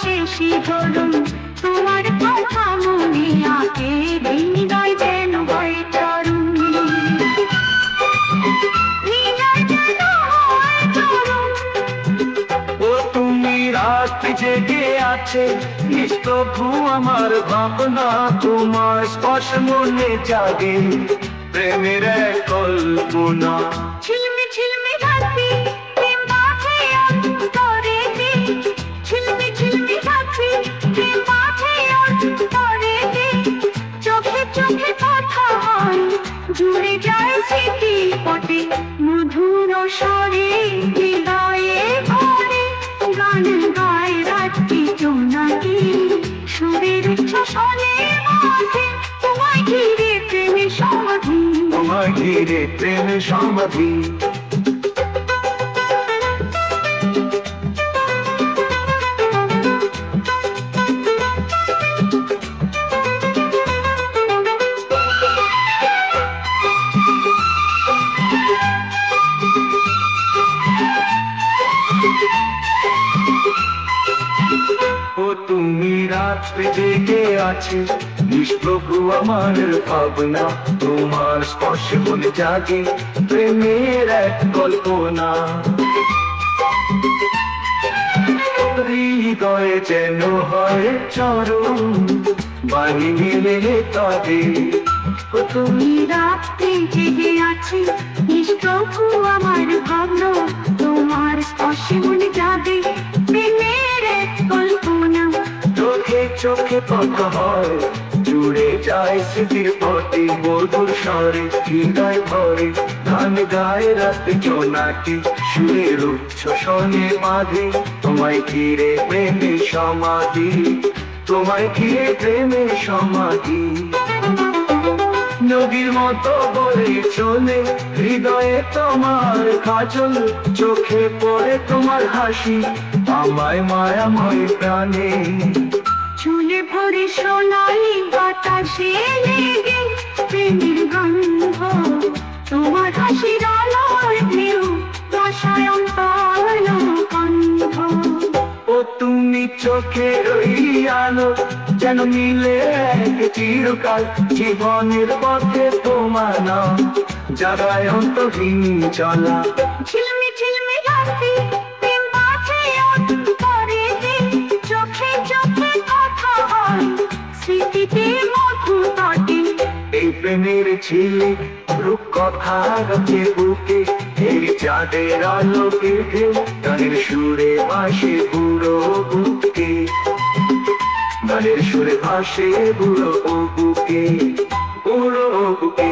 শেষে ধরুন তোমার কথা মনে আগে হৃদয় যেন হয় তরুণ হৃদয় যেন হয় তরুণ। ও তুমি রাত জেগে আছে নিস্তব্ধ আমার ভাবনা, তোমার স্পর্শ মনে জাগে প্রেমের এক কল্পনা। ঝিলমি ঝিলমি রাত্রি প্রেম বাজে অন্তরেতে, ঝিলমি ঝিলমি রাত্রি প্রেম বাজে অন্তরেতে, চোখে চোখে কথা হয় জুড়ে যায় স্মৃতি পটে, মধুর স্বরে হৃদয়ে ভরে গান গায় রাত্রি জোনাকি সুরের উচ্ছ্বাসনে মাঝে তোমায় ঘিরে প্রেমের সমাধি, তোমায় ঘিরে প্রেমের সমাধি। ও তুমি রাত্রে জেগে আছে নিষ্প্রভু আমার ভাবনা, তোমার স্পর্শে মনে জাগে প্রেমের এক কল্পনা। হৃদয়ে যেন হয় চরণ বাণী মিলে তবে। ও তুমি রাত্রে জেগে আছে নিষ্প্রভু আমার ভাবনা, তোমার স্পর্শে মনে জাগে প্রেমের এক কল্পনা। চোখে চোখে কথা হয় জুড়ে যায় স্মৃতির পথে, মধুর স্বরে হৃদয় ভরে গান গায় রাতে জোনাকি সুরের উচ্ছ্বাসনে মাঝে, তোমায় ঘিরে প্রেমের সমাধি, তোমায় ঘিরে প্রেমের সমাধি। নদীর মতো বয়ে চলে হৃদয়ে তোমার কাজল, চোখে পড়ে তোমার হাসি আমায় মায়াময় প্রাণে। চুলে ভরে সোনালি বাতাসে লেগে প্রেমের গন্ধ, তোমার হাসির আলোয় ঢেউ রসায়ন পালো গন্ধ। ও তুমি চোখে ওই আলো যেন মিলে এক চিরকাল, জীবনের পথে তোমার নাম জাগায় অন্তহীন চলা। ঝিলমি ঝিলমি রাত্রি প্রেম বাজে অন্তরেতে, চোখে চোখে কথা হয় স্মৃতিতে মধু তটে। এই প্রেমের ঝিলিক রূপ কথা গেছে বুকে, এই চাঁদের আলোকে ঢেউ গানের সুরে ভাসে বুড়ো বুকে, গানের সুরে ভাসে বুড়ো বুকে, বুড়ো বুকে।